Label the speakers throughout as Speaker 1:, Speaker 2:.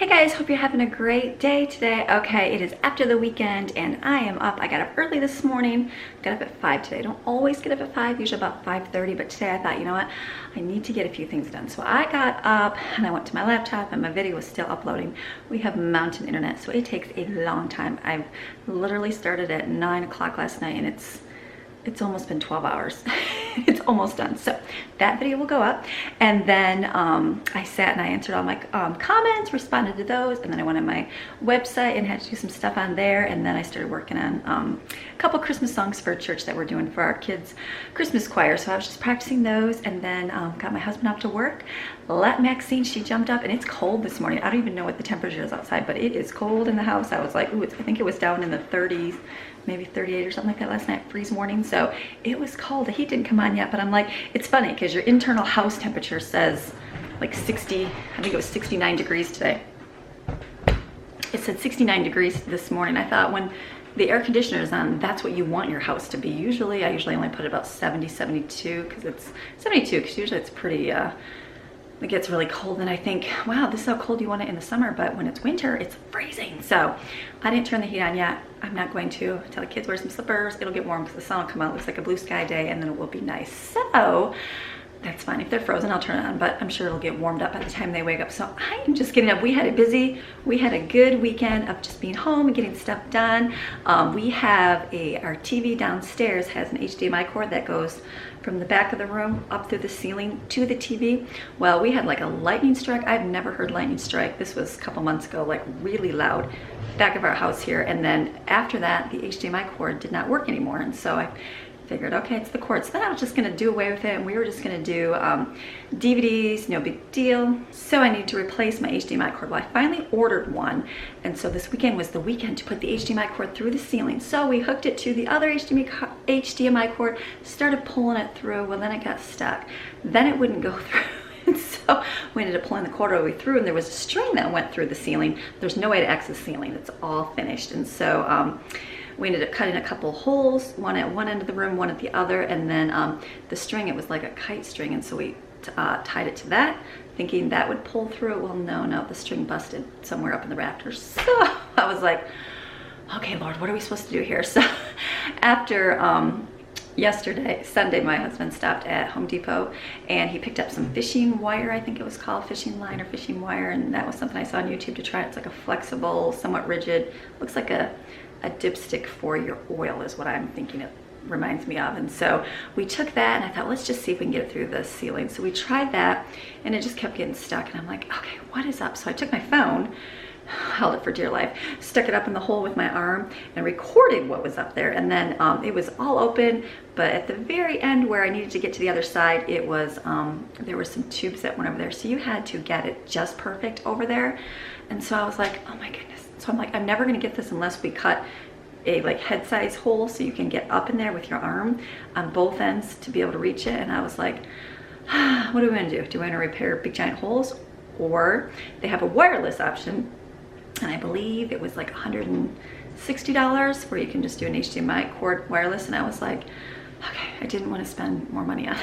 Speaker 1: Guys, hope you're having a great day today. Okay, it is after the weekend and I am up. I got up early this morning. Got up at 5 today. I don't always get up at 5, usually about 5:30, but today I thought, you know what, I need to get a few things done. So I got up and I went to my laptop and my video was still uploading. We have mountain internet, so it takes a long time. I've literally started at 9 o'clock last night and it's almost been 12 hours. It's almost done. So that video will go up. And then I sat and I answered all my comments, responded to those. And then I went on my website and had to do some stuff on there. And then I started working on a couple Christmas songs for a church that we're doing for our kids' Christmas choir. So I was just practicing those and then got my husband off to work. Let Maxine, she jumped up and it's cold this morning. I don't even know what the temperature is outside, but it is cold in the house. I was like, ooh, I think it was down in the 30s. Maybe 38 or something like that last night, freeze warning. So it was cold. The heat didn't come on yet, but I'm like, it's funny because your internal house temperature says like 60, I think it was 69 degrees today. It said 69 degrees this morning. I thought when the air conditioner is on, that's what you want your house to be. I usually only put it about 70, 72 because it's 72 because usually it's pretty, it gets really cold and I think, wow, this is how cold you want it in the summer, but when it's winter, it's freezing. So I didn't turn the heat on yet. I'm not going to. Tell the kids wear some slippers. It'll get warm because the sun will come out. It looks like a blue sky day and then it will be nice. So that's fine. If they're frozen, I'll turn it on, but I'm sure it'll get warmed up by the time they wake up. So I am just getting up. We had a good weekend of just being home and getting stuff done. We have our TV downstairs has an HDMI cord that goes from the back of the room up through the ceiling to the TV. Well, we had like a lightning strike. I've never heard lightning strike. This was a couple months ago, like really loud back of our house here. And then after that, the HDMI cord did not work anymore. And so I figured, okay, it's the cord. So then I was just gonna do away with it and we were just gonna do DVDs, no big deal. So I needed to replace my HDMI cord. Well, I finally ordered one. And so this weekend was the weekend to put the HDMI cord through the ceiling. So we hooked it to the other HDMI cord, started pulling it through. Well, then it got stuck. Then it wouldn't go through. And so we ended up pulling the cord all the way through and there was a string that went through the ceiling. There's no way to access the ceiling. It's all finished. And so we ended up cutting a couple holes, one at one end of the room, one at the other, and then the string, it was like a kite string, and so we tied it to that, thinking that would pull through. Well, no, the string busted somewhere up in the rafters. So I was like, okay, Lord, what are we supposed to do here? So after Sunday, my husband stopped at Home Depot and he picked up some fishing wire, I think it was called, fishing line or fishing wire, and that was something I saw on YouTube to try. It's like a flexible, somewhat rigid, looks like a dipstick for your oil is what I'm thinking it reminds me of. And so we took that and I thought, let's just see if we can get it through the ceiling. So we tried that and it just kept getting stuck and I'm like, okay, what is up? So I took my phone, held it for dear life, stuck it up in the hole with my arm and recorded what was up there. And then it was all open, but at the very end where I needed to get to the other side, it was, there were some tubes that went over there. So you had to get it just perfect over there. And so I was like, oh my goodness. So I'm like, I'm never gonna get this unless we cut a like head size hole so you can get up in there with your arm on both ends to be able to reach it. And I was like, what are we gonna do? Do we wanna repair big giant holes? Or they have a wireless option. And I believe it was like $160 where you can just do an HDMI cord wireless. And I was like, okay, I didn't want to spend more money on it.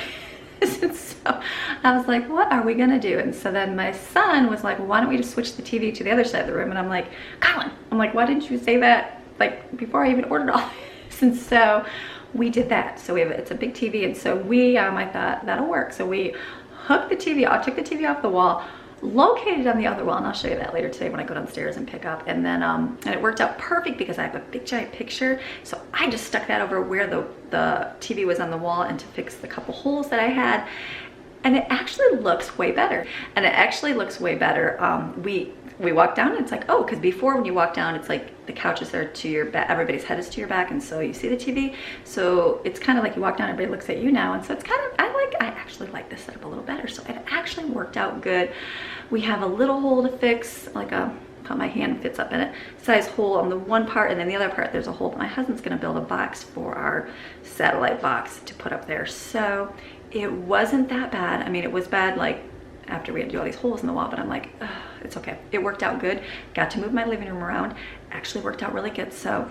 Speaker 1: And so I was like, what are we gonna do? And so then my son was like, well, why don't we just switch the TV to the other side of the room? And I'm like, Colin, I'm like, why didn't you say that like before I even ordered all this? And so we did that. So it's a big TV. And so I thought that'll work. So we hooked the TV, I took the TV off the wall, located on the other wall, and I'll show you that later today when I go downstairs and pick up. And then and it worked out perfect because I have a big giant picture, so I just stuck that over where the TV was on the wall and to fix the couple holes that I had, and it actually looks way better. We walk down and it's like, oh, because before when you walk down, it's like the couches are to your back, everybody's head is to your back, and so you see the TV. So it's kind of like you walk down, everybody looks at you now, and so it's kind of, I actually like this setup a little better. So it actually worked out good. We have a little hole to fix, like how my hand fits up in it, size hole on the one part, and then the other part there's a hole. But my husband's gonna build a box for our satellite box to put up there. So it wasn't that bad. I mean, it was bad like after we had to do all these holes in the wall, but I'm like, it's okay. It worked out good. Got to move my living room around. Actually worked out really good. So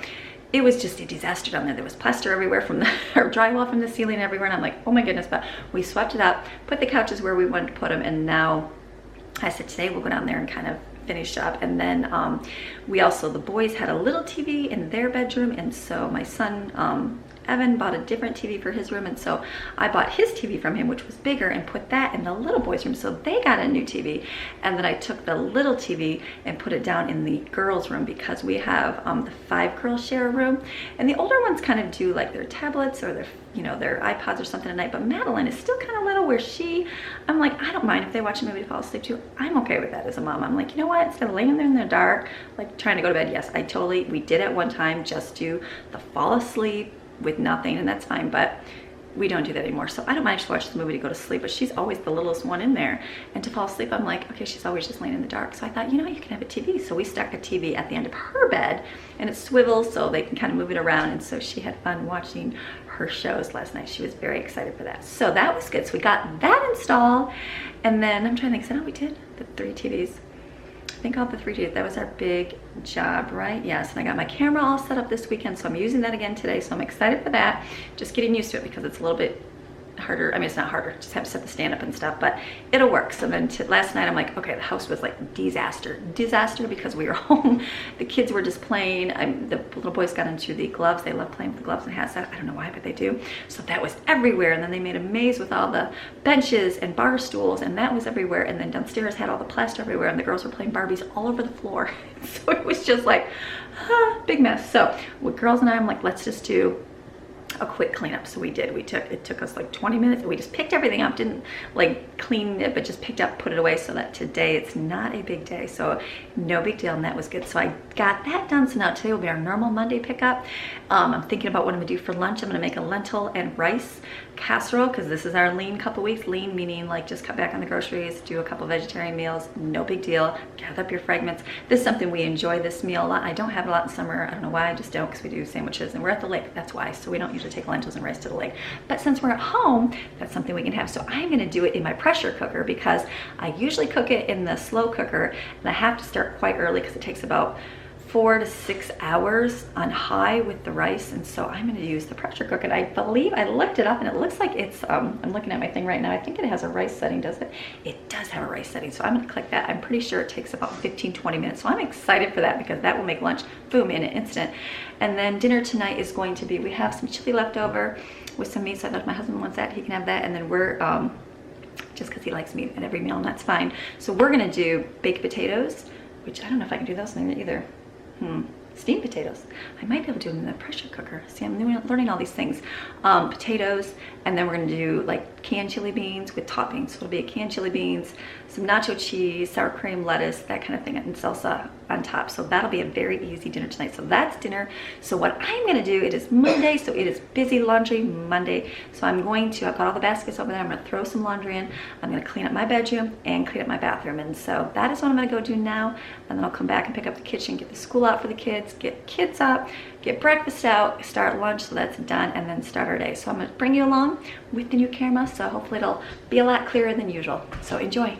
Speaker 1: it was just a disaster down there. There was plaster everywhere from the drywall from the ceiling everywhere. And I'm like, oh my goodness, but we swept it up, put the couches where we wanted to put them. And now I said today we'll go down there and kind of finish up. And then we also, the boys had a little TV in their bedroom, and so my son Evan bought a different TV for his room, and so I bought his TV from him, which was bigger, and put that in the little boys' room, so they got a new TV. And then I took the little TV and put it down in the girls' room, because we have the 5 girls share a room, and the older ones kind of do like their tablets or their, you know, their iPods or something at night, but Madeline is still kind of little, where I'm like, I don't mind if they watch a movie to fall asleep too. I'm okay with that as a mom. I'm like, you know what, instead of laying there in the dark, like trying to go to bed, yes, we did at one time just do the fall asleep with nothing, and that's fine, but we don't do that anymore. So I don't mind if she watches the movie to go to sleep, but she's always the littlest one in there, and to fall asleep, I'm like, okay, she's always just laying in the dark. So I thought, you know, you can have a TV. So we stuck a TV at the end of her bed, and it swivels so they can kind of move it around, and so she had fun watching her shows last night. She was very excited for that. So that was good. So we got that installed, and then I'm trying to think, so now we did the 3 TVs. I think all the 3 TVs, that was our big job, right? Yes, and I got my camera all set up this weekend, so I'm using that again today, so I'm excited for that. Just getting used to it, because it's a little bit harder. I mean, it's not harder, just have to set the stand up and stuff, but it'll work. So then last night I'm like, okay, the house was like disaster because we were home. The kids were just playing. The little boys got into the gloves. They love playing with the gloves and hats. I don't know why, but they do. So that was everywhere. And then they made a maze with all the benches and bar stools, and that was everywhere. And then downstairs had all the plaster everywhere, and the girls were playing Barbies all over the floor. So it was just like, big mess. So with girls and I'm like, let's just do a quick cleanup. So we did. It took us like 20 minutes, and we just picked everything up, didn't like clean it, but just picked up, put it away, so that today it's not a big day. So no big deal, and that was good. So I got that done. So now today will be our normal Monday pickup. I'm thinking about what I'm gonna do for lunch. I'm gonna make a lentil and rice casserole, because this is our lean couple weeks. Lean meaning like just cut back on the groceries, do a couple vegetarian meals, no big deal. Gather up your fragments. This is something we enjoy, this meal a lot. I don't have it a lot in summer. I don't know why, I just don't, because we do sandwiches and we're at the lake, that's why. So we don't usually take lentils and rice to the lake, but since we're at home, that's something we can have. So I'm gonna do it in my pressure cooker, because I usually cook it in the slow cooker, and I have to start quite early because it takes about 4 to 6 hours on high with the rice. And so I'm going to use the pressure cooker. And I believe I looked it up, and it looks like it's I'm looking at my thing right now. I think it has a rice setting, does it? It does have a rice setting, so I'm going to click that. I'm pretty sure it takes about 15-20 minutes, so I'm excited for that, because that will make lunch boom in an instant. And then dinner tonight is going to be, we have some chili left over with some meat, so I thought if my husband wants that, he can have that. And then we're just because he likes meat at every meal, and that's fine. So we're going to do baked potatoes, which I don't know if I can do those either. Steamed potatoes. I might be able to do them in the pressure cooker. See, I'm learning all these things. Potatoes, and then we're gonna do like canned chili beans with toppings. So it'll be a canned chili beans, some nacho cheese, sour cream, lettuce, that kind of thing, and salsa on top. So that'll be a very easy dinner tonight. So that's dinner. So what I'm gonna do, it is Monday, so it is busy laundry Monday. So I've got all the baskets over there. I'm gonna throw some laundry in. I'm gonna clean up my bedroom and clean up my bathroom. And so that is what I'm gonna go do now. And then I'll come back and pick up the kitchen, get the school out for the kids, get kids up, get breakfast out, start lunch, so that's done, and then start our day. So I'm gonna bring you along with the new camera, so hopefully it'll be a lot clearer than usual. So enjoy.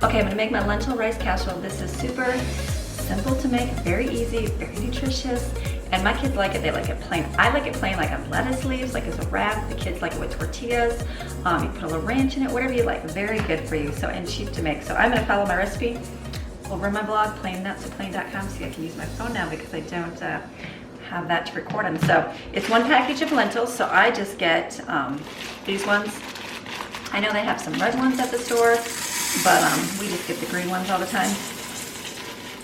Speaker 1: Okay, I'm gonna make my lentil rice casserole. This is super simple to make, very easy, very nutritious, and my kids like it. They like it plain. I like it plain, like on lettuce leaves, like as a wrap. The kids like it with tortillas. You put a little ranch in it, whatever you like. Very good for you, so, and cheap to make. So I'm gonna follow my recipe over my blog, plainnutsofplain.com. See, I can use my phone now because I don't have that to record them. So it's 1 package of lentils, so I just get these ones. I know they have some red ones at the store, but we just get the green ones all the time.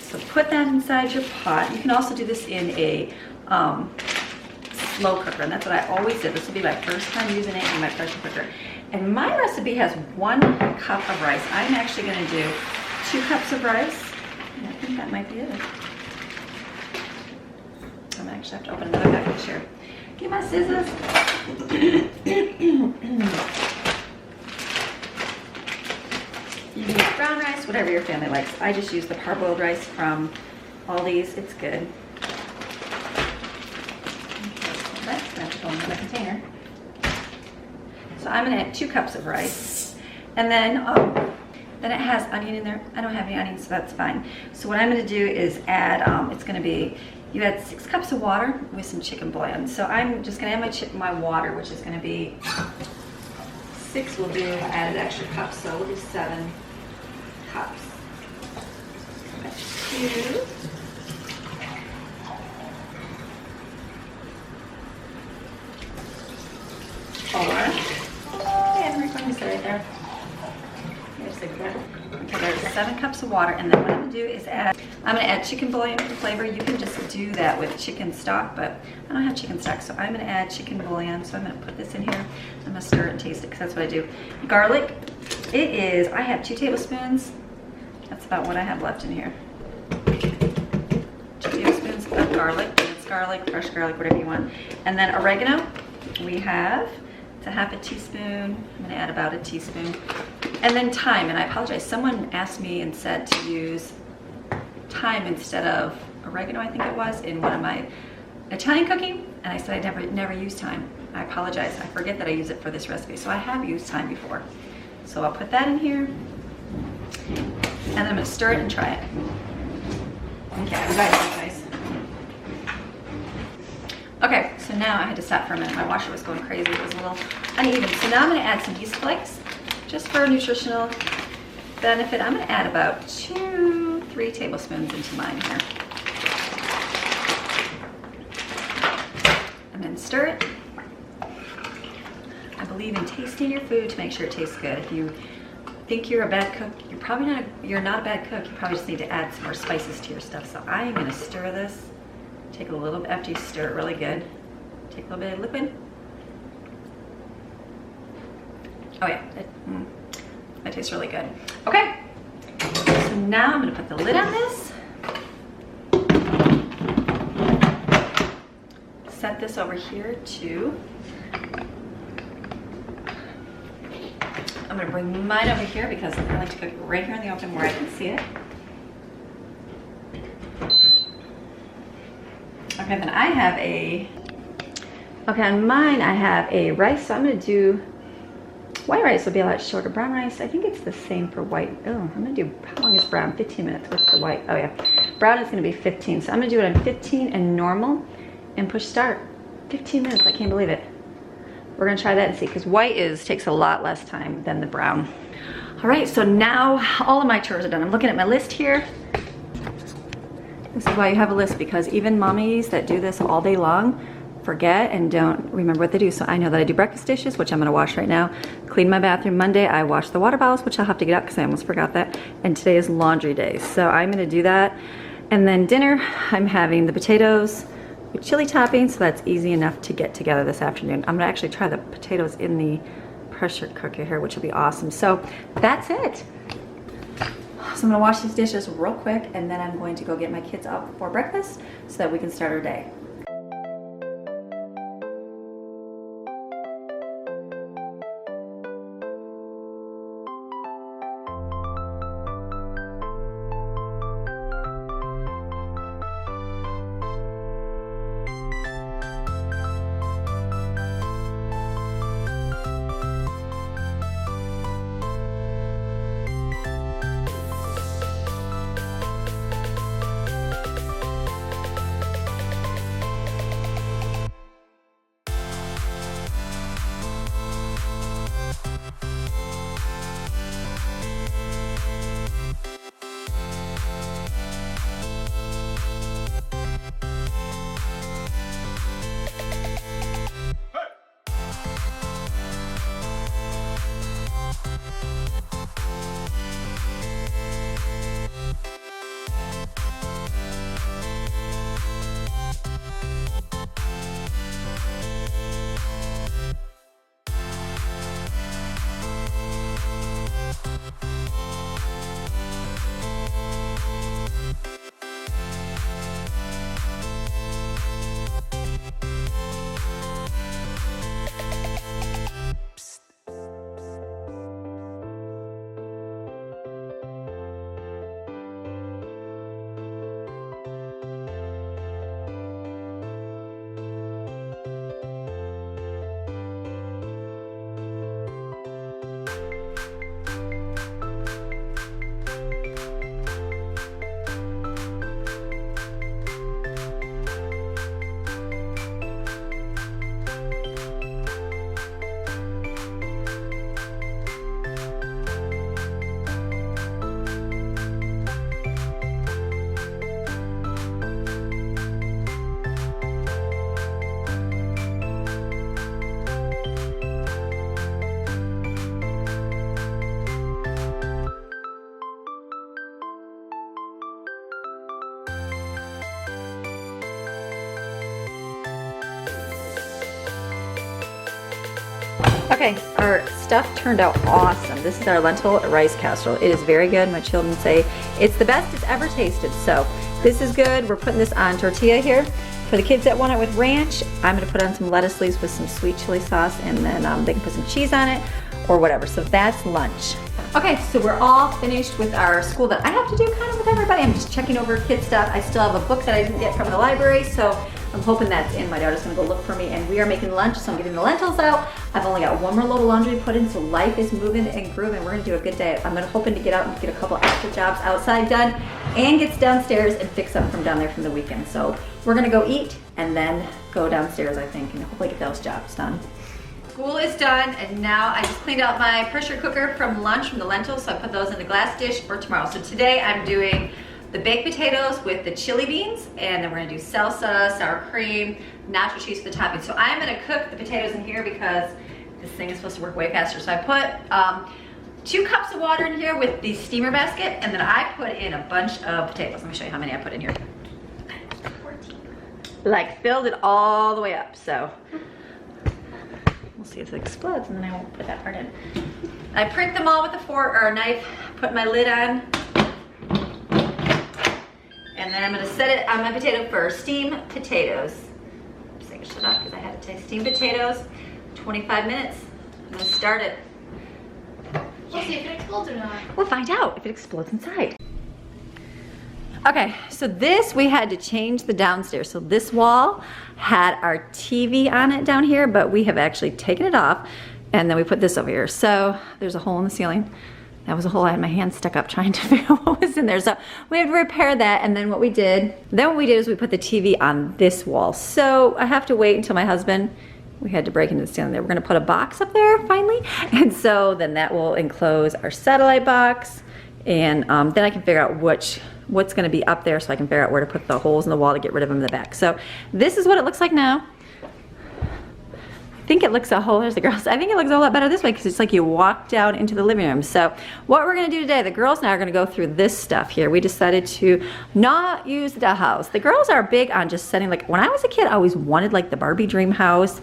Speaker 1: So put that inside your pot. You can also do this in a slow cooker, and that's what I always did. This will be my first time using it in my pressure cooker. And my recipe has 1 cup of rice. I'm actually gonna do 2 cups of rice. And I think that might be it. I'm gonna actually have to open another package here. Get my scissors. You can use brown rice, whatever your family likes. I just use the parboiled rice from Aldi's. It's good. Okay, that's going to go in the container. So I'm going to add 2 cups of rice. And then it has onion in there. I don't have any onions, so that's fine. So what I'm going to do is add, it's going to be, you add 6 cups of water with some chicken bouillon. So I'm just going to add my water, which is going to be 6 will do. I added extra cups, so we'll do 7 cups. That's 2. 4. Yeah, we're going to sit right there. Okay, there's 7 cups of water, and then what I'm going to do is I'm going to add chicken bouillon for flavor. You can just do that with chicken stock, but I don't have chicken stock, so I'm going to add chicken bouillon. So I'm going to put this in here. I'm going to stir it and taste it, because that's what I do. Garlic, I have 2 tablespoons. That's about what I have left in here. 2 tablespoons of garlic. It's garlic, fresh garlic, whatever you want. And then oregano, we have, it's a half a teaspoon. I'm going to add about a teaspoon. And then thyme, and I apologize. Someone asked me and said to use thyme instead of oregano, I think it was, in one of my Italian cooking, and I said I never use thyme. I apologize. I forget that I use it for this recipe, so I have used thyme before. So I'll put that in here, and then I'm going to stir it and try it. Okay, you guys. Okay, so now I had to stop for a minute. My washer was going crazy. It was a little uneven. So now I'm going to add some yeast flakes. Just for nutritional benefit, I'm going to add about 2-3 tablespoons into mine here. And then stir it. I believe in tasting your food to make sure it tastes good. If you think you're a bad cook, you're not a bad cook. You probably just need to add some more spices to your stuff. So I am going to stir this. Take a little bit, after you stir it really good, take a little bit of liquid. Oh yeah, that tastes really good. Okay, so now I'm gonna put the lid on this. Set this over here too. I'm gonna bring mine over here because I like to cook right here in the open where I can see it. Okay, then I have on mine I have a rice, so I'm gonna do white rice will be a lot shorter. Brown rice, I think it's the same for white. Oh, I'm gonna do, how long is brown? 15 minutes. What's the white? Oh yeah, brown is gonna be 15. So I'm gonna do it on 15 and normal and push start. 15 minutes, I can't believe it. We're gonna try that and see, because white takes a lot less time than the brown. All right, so now all of my chores are done. I'm looking at my list here. This is why you have a list, because even mommies that do this all day long forget and don't remember what they do. So I know that I do breakfast dishes, which I'm gonna wash right now. Clean my bathroom Monday. I wash the water bottles, which I'll have to get out because I almost forgot that. And today is laundry day. So I'm gonna do that. And then dinner, I'm having the potatoes with chili topping, so that's easy enough to get together this afternoon. I'm gonna actually try the potatoes in the pressure cooker here, which will be awesome. So that's it. So I'm gonna wash these dishes real quick, and then I'm going to go get my kids up for breakfast so that we can start our day. Okay, our stuff turned out awesome. This is our lentil rice casserole. It is very good. My children say it's the best it's ever tasted. So this is good. We're putting this on tortilla here. For the kids that want it with ranch, I'm gonna put on some lettuce leaves with some sweet chili sauce, and then they can put some cheese on it or whatever. So that's lunch. Okay, so we're all finished with our school that I have to do kind of with everybody. I'm just checking over kid stuff. I still have a book that I didn't get from the library, so I'm hoping that's in. My daughter's gonna go look for me, and we are making lunch, so I'm getting the lentils out. I've only got one more load of laundry to put in, so life is moving and grooving. We're gonna do a good day. I'm hoping to get out and get a couple extra jobs outside done and get downstairs and fix up from down there from the weekend. So we're gonna go eat and then go downstairs, I think, and hopefully get those jobs done. School is done, and now I just cleaned out my pressure cooker from lunch from the lentils, so I put those in a glass dish for tomorrow. So today I'm doing the baked potatoes with the chili beans, and then we're gonna do salsa, sour cream, nacho cheese for the topping. So I'm gonna cook the potatoes in here because this thing is supposed to work way faster. So I put 2 cups of water in here with the steamer basket, and then I put in a bunch of potatoes. Let me show you how many I put in here. 14. Like filled it all the way up, so. We'll see if it explodes, and then I won't put that part in. I prick them all with a fork or a knife, put my lid on, and then I'm gonna set it on my potato first. Steamed potatoes. Just take a shut off because I had to take steamed potatoes. 25 minutes. I'm gonna start it.
Speaker 2: We'll see if it explodes or not.
Speaker 1: We'll find out if it explodes inside. Okay, so this we had to change the downstairs. So this wall had our TV on it down here, but we have actually taken it off, and then we put this over here. So there's a hole in the ceiling. That was a hole. I had my hand stuck up trying to figure out what was in there. So we had to repair that, and then what we did is we put the TV on this wall. So I have to wait until my husband, we had to break into the ceiling there. We're gonna put a box up there finally, and so then that will enclose our satellite box, and then I can figure out what's gonna be up there, so I can figure out where to put the holes in the wall to get rid of them in the back. So this is what it looks like now. I think it looks there's the girls. I think it looks a lot better this way because it's like you walk down into the living room. So what we're gonna do today, the girls and I are gonna go through this stuff here. We decided to not use the dollhouse. The girls are big on just setting, like when I was a kid, I always wanted like the Barbie dream house.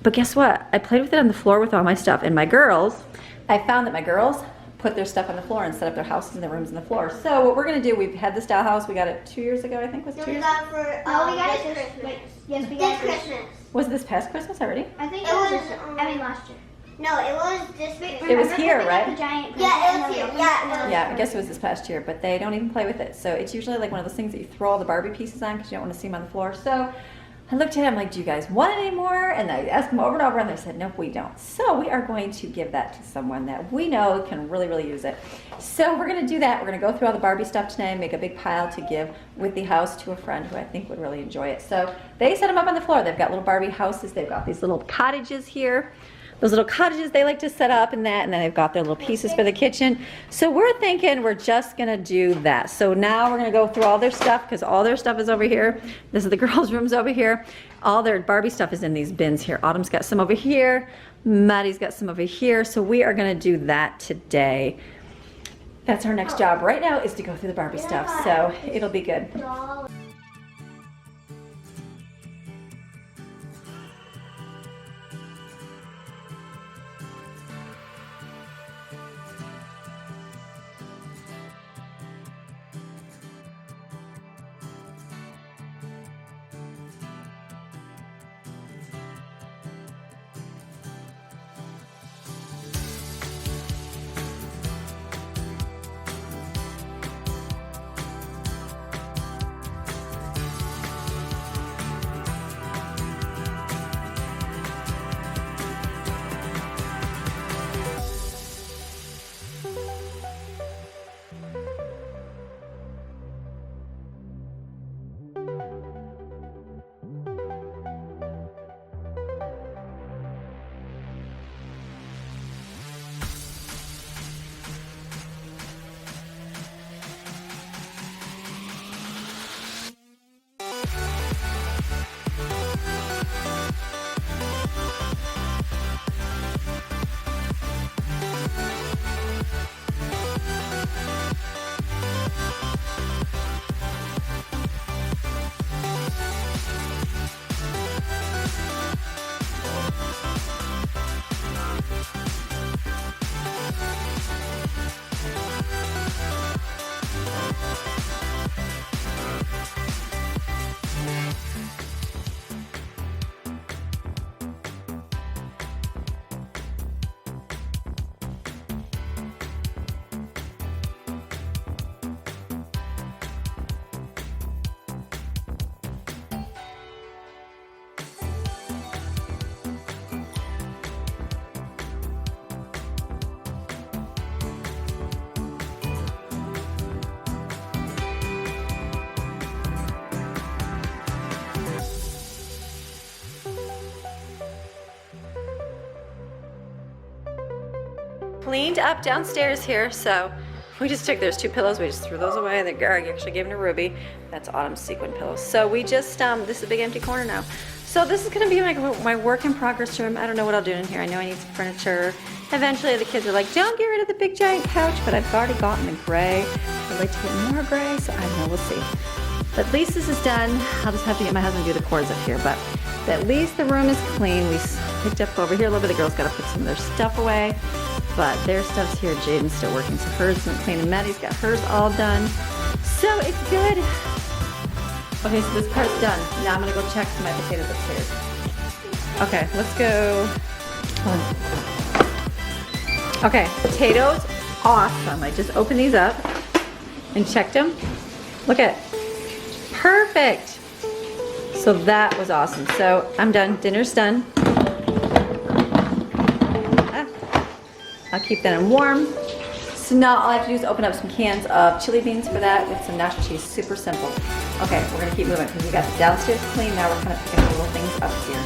Speaker 1: But guess what? I played with it on the floor with all my stuff, and I found that my girls put their stuff on the floor and set up their houses and their rooms on the floor. So what we're gonna do, we've had this dollhouse, we got it 2 years ago, I think. Was it 2 years?
Speaker 2: No, we got it this Christmas. Yes, we got it this Christmas.
Speaker 1: Was it this past Christmas already?
Speaker 2: I think it was last year. No, it was this week.
Speaker 1: It was here, right?
Speaker 2: Yeah, it was here.
Speaker 1: Yeah, I guess it was this past year, but they don't even play with it. So it's usually like one of those things that you throw all the Barbie pieces on because you don't want to see them on the floor. So I looked at it, I'm like, do you guys want it anymore? And I asked them over and over, and they said, nope, we don't. So we are going to give that to someone that we know can really, really use it. So we're gonna do that. We're gonna go through all the Barbie stuff today and make a big pile to give with the house to a friend who I think would really enjoy it. So they set them up on the floor. They've got little Barbie houses. They've got these little cottages here. Those little cottages they like to set up and that, and then they've got their little pieces for the kitchen. So we're thinking we're just gonna do that. So now we're gonna go through all their stuff because all their stuff is over here. This is the girls' rooms over here. All their Barbie stuff is in these bins here. Autumn's got some over here. Maddie's got some over here. So we are gonna do that today. That's our next job right now, is to go through the Barbie stuff. So it'll be good. cleaned up downstairs here. So we just took, there's 2 pillows. We just threw those away. I actually gave them to Ruby. That's Autumn's sequin pillows. So we just, this is a big empty corner now. So this is gonna be my work in progress room. I don't know what I'll do in here. I know I need some furniture. Eventually the kids are like, don't get rid of the big giant couch, but I've already gotten the gray. I'd like to get more gray, so I don't know, we'll see. But at least this is done. I'll just have to get my husband to do the cords up here, but at least the room is clean. We picked up over here a little bit. The girls gotta put some of their stuff away, but their stuff's here. Jaden's still working, so hers isn't clean, and Maddie's got hers all done. So it's good. Okay, so this part's done. Now I'm gonna go check my potatoes upstairs. Okay, let's go. Okay, potatoes, awesome. I just opened these up and checked them. Look at, perfect. So that was awesome. So I'm done, dinner's done. I'll keep that in warm. So now all I have to do is open up some cans of chili beans for that with some nacho cheese, super simple. Okay, we're gonna keep moving because we got the downstairs clean. Now we're kind of picking little things up here.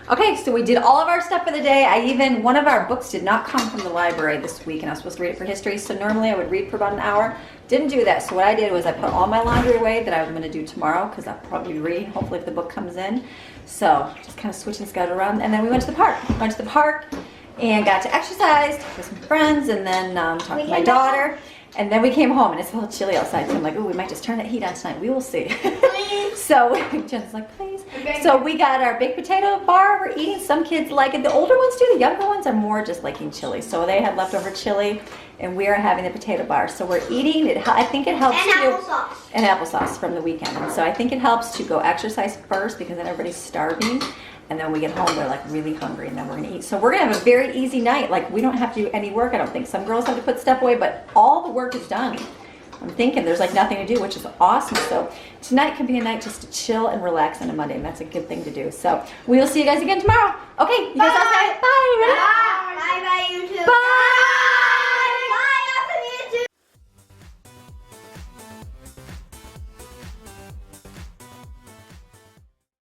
Speaker 1: Okay, so we did all of our stuff for the day. One of our books did not come from the library this week, and I was supposed to read it for history, so normally I would read for about an hour. Didn't do that, so what I did was I put all my laundry away that I was gonna do tomorrow, because I'll probably read, hopefully if the book comes in. So, just kind of switching schedule around, and then we went to the park. Went to the park, and got to exercise with some friends, and then talked to my daughter. And then we came home, and it's a little chilly outside, so I'm like, oh, we might just turn that heat on tonight. We will see.
Speaker 2: Please.
Speaker 1: So Jen's like, please. So we got our baked potato bar. We're eating. Some kids like it. The older ones do. The younger ones are more just liking chili. So they had leftover chili, and we are having the potato bar. So we're eating it. I think it helps
Speaker 2: and
Speaker 1: to
Speaker 2: applesauce.
Speaker 1: And applesauce from the weekend. And so I think it helps to go exercise first, because then everybody's starving. And then when we get home, they're like really hungry, and then we're gonna eat. So we're gonna have a very easy night. Like, we don't have to do any work, I don't think. Some girls have to put stuff away, but all the work is done. I'm thinking there's like nothing to do, which is awesome. So tonight could be a night just to chill and relax on a Monday, and that's a good thing to do. So we will see you guys again tomorrow. Okay, you guys all